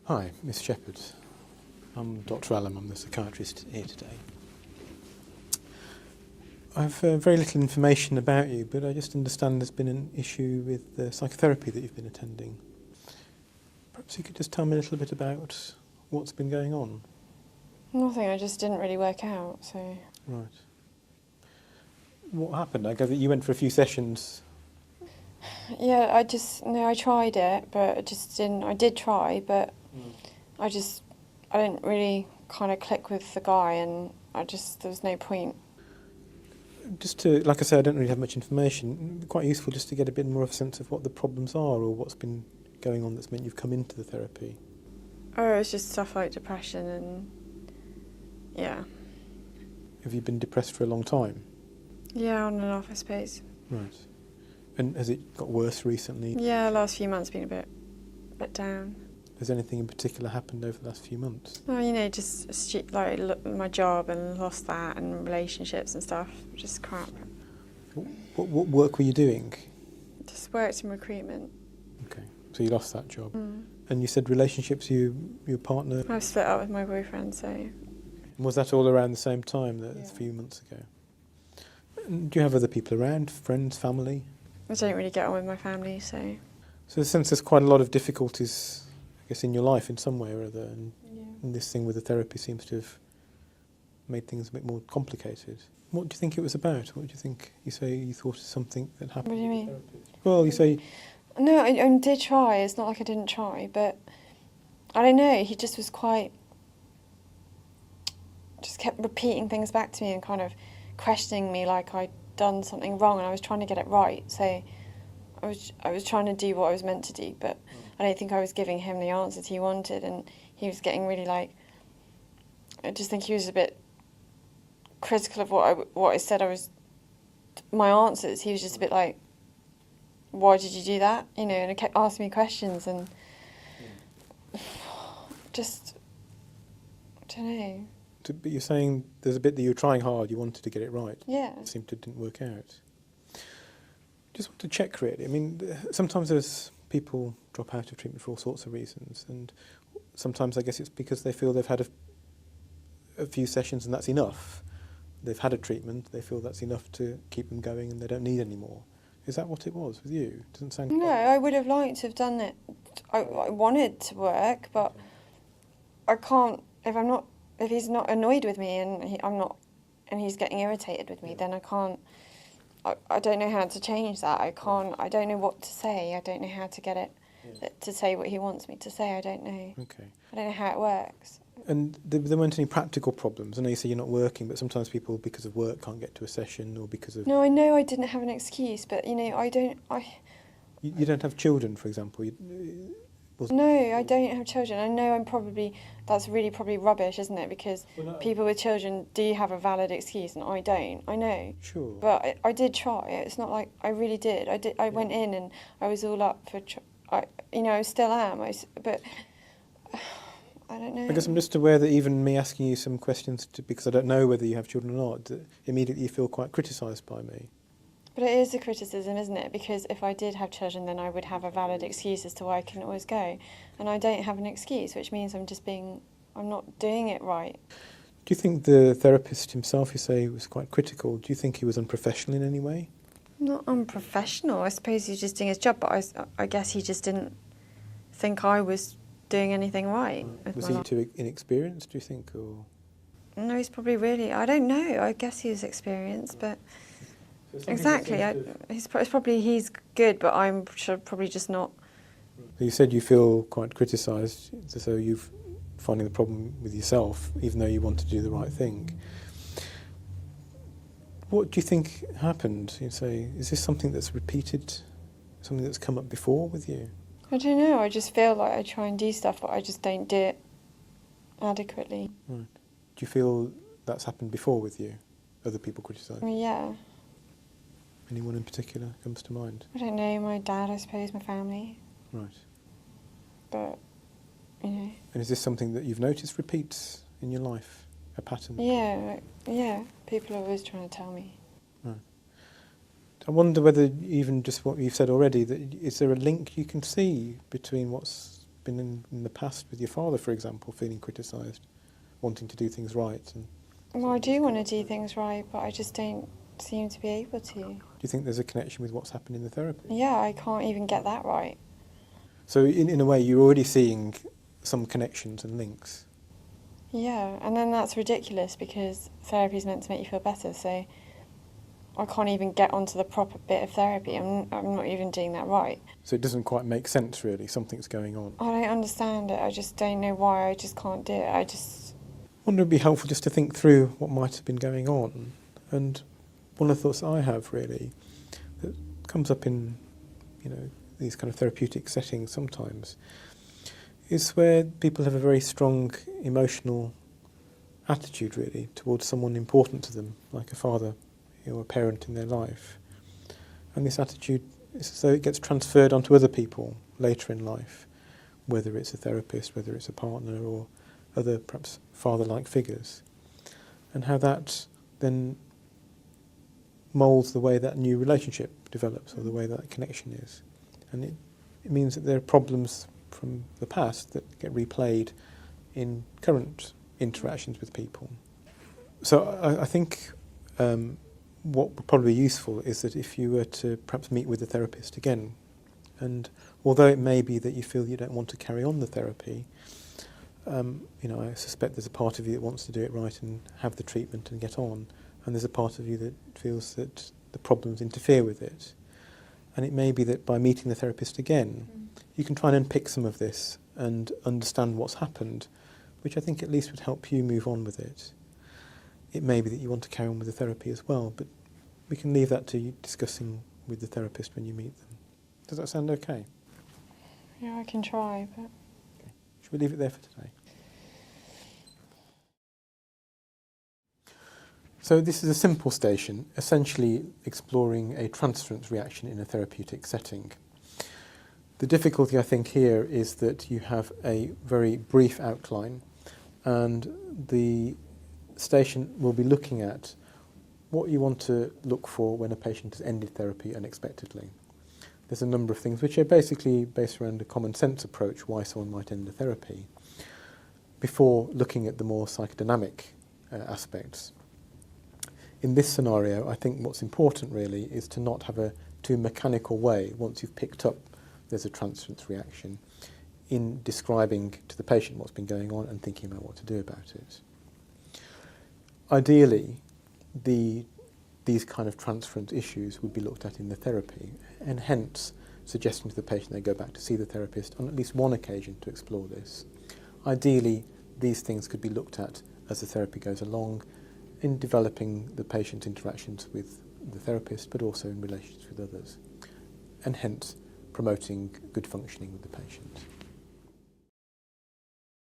Hi, Miss Shepherd. I'm Dr. Allen, I'm the psychiatrist here today. I've very little information about you, but I just understand there's been an issue with the psychotherapy that you've been attending. Perhaps you could just tell me a little bit about what's been going on. Nothing, I just didn't really work out, so... Right. What happened? I gather you went for a few sessions. Yeah, I tried it, but it just didn't, I did try, but I didn't really kind of click with the guy, and there was no point. Just to, like I said, I don't really have much information. It'd be quite useful just to get a bit more of a sense of what the problems are or what's been going on that's meant you've come into the therapy. Oh, it's just stuff like depression and... yeah. Have you been depressed for a long time? Yeah, on and off, I suppose. Right. And has it got worse recently? Yeah, last few months been a bit down. Has anything in particular happened over the last few months? Well, just like my job and lost that, and relationships and stuff, just crap. What work were you doing? Just worked in recruitment. Okay, so you lost that job. And you said relationships, your partner? I split up with my boyfriend, so... And was that all around the same time, a few months ago? And do you have other people around, friends, family? I don't really get on with my family, so... So in a sense there's quite a lot of difficulties, I guess, in your life in some way or other, and this thing with the therapy seems to have made things a bit more complicated. What do you think it was about? What do you think? You say you thought of something that happened. What do you mean? Well, you say... No, I did try. It's not like I didn't try, but I don't know. He just was just kept repeating things back to me and kind of questioning me like I'd done something wrong, and I was trying to get it right. So I was trying to do what I was meant to do, but I don't think I was giving him the answers he wanted, and he was getting really I just think he was a bit critical of what I said. My answers. He was just a bit like, why did you do that? You know, and he kept asking me questions, and just, I don't know. But you're saying there's a bit that you were trying hard, you wanted to get it right. Yeah. It seemed it didn't work out. Just want to check, really. I mean, sometimes there's people drop out of treatment for all sorts of reasons, and sometimes I guess it's because they feel they've had a few sessions and that's enough. They've had a treatment, they feel that's enough to keep them going and they don't need any more. Is that what it was with you? It doesn't sound... No, I would have liked to have done it. I wanted to work, but I can't, if he's not annoyed with me and he's getting irritated with me, then I can't, I don't know how to change that. I don't know what to say. I don't know how to get it, to say what he wants me to say. I don't know. Okay. I don't know how it works. And there weren't any practical problems? I know you say you're not working, but sometimes people, because of work, can't get to a session, or because of... No, I know I didn't have an excuse, but, you know, You don't have children, for example? No, I don't have children. I know that's really probably rubbish, isn't it? Because people with children do have a valid excuse, and I don't. I know. Sure. But I did try. It's not like I really did. I went in and I was all up for... I still am. But... I don't know. I guess I'm just aware that even me asking you some questions, because I don't know whether you have children or not, immediately you feel quite criticised by me. But it is a criticism, isn't it? Because if I did have children, then I would have a valid excuse as to why I couldn't always go. And I don't have an excuse, which means I'm not doing it right. Do you think the therapist himself, you say, was quite critical? Do you think he was unprofessional in any way? Not unprofessional. I suppose he's just doing his job, but I guess he just didn't think I was doing anything right. Was he too inexperienced, do you think? Or? No, he's probably I don't know. I guess he was experienced, but... Exactly. He's good, but I'm probably just not. You said you feel quite criticised, so you're finding the problem with yourself, even though you want to do the right thing. What do you think happened? You say, is this something that's repeated, something that's come up before with you? I don't know. I just feel like I try and do stuff, but I just don't do it adequately. Right. Do you feel that's happened before with you? Other people criticise? Yeah. Anyone in particular comes to mind? I don't know, my dad, I suppose, my family. Right. But, you know... And is this something that you've noticed repeats in your life? A pattern? Yeah. People are always trying to tell me. Right. I wonder whether, even just what you've said already, that is there a link you can see between what's been in the past with your father, for example, feeling criticised, wanting to do things right? And Well, I do want to do things right, but I just don't seem to be able to. do you think there's a connection with what's happened in the therapy? Yeah, I can't even get that right. So in a way, you're already seeing some connections and links. Yeah, and then that's ridiculous because therapy is meant to make you feel better, so I can't even get onto the proper bit of therapy. I'm not even doing that right. So it doesn't quite make sense, really. Something's going on. I don't understand it. I just don't know why. I just can't do it. I wonder if it'd be helpful just to think through what might have been going on. And one of the thoughts I have, really, that comes up in, these kind of therapeutic settings sometimes, is where people have a very strong emotional attitude, really, towards someone important to them, like a father or a parent in their life. And this attitude is as though it gets transferred onto other people later in life, whether it's a therapist, whether it's a partner, or other perhaps father-like figures. And how that then moulds the way that new relationship develops, or the way that connection is. And it means that there are problems from the past that get replayed in current interactions with people. So I think what would probably be useful is that if you were to perhaps meet with a therapist again, and although it may be that you feel you don't want to carry on the therapy, I suspect there's a part of you that wants to do it right and have the treatment and get on, and there's a part of you that feels that the problems interfere with it. And it may be that by meeting the therapist again, you can try and unpick some of this and understand what's happened, which I think at least would help you move on with it. It may be that you want to carry on with the therapy as well, but we can leave that to you discussing with the therapist when you meet them. Does that sound okay? Yeah, I can try, but... Okay. Should we leave it there for today? So this is a simple station, essentially exploring a transference reaction in a therapeutic setting. The difficulty, I think, here is that you have a very brief outline, and the station will be looking at what you want to look for when a patient has ended therapy unexpectedly. There's a number of things which are basically based around a common sense approach why someone might end a therapy, before looking at the more psychodynamic aspects. In this scenario, I think what's important really is to not have a too mechanical way, once you've picked up there's a transference reaction, in describing to the patient what's been going on and thinking about what to do about it. Ideally, these kind of transference issues would be looked at in the therapy, and hence suggesting to the patient they go back to see the therapist on at least one occasion to explore this. Ideally, these things could be looked at as the therapy goes along, in developing the patient's interactions with the therapist, but also in relations with others, and hence promoting good functioning with the patient.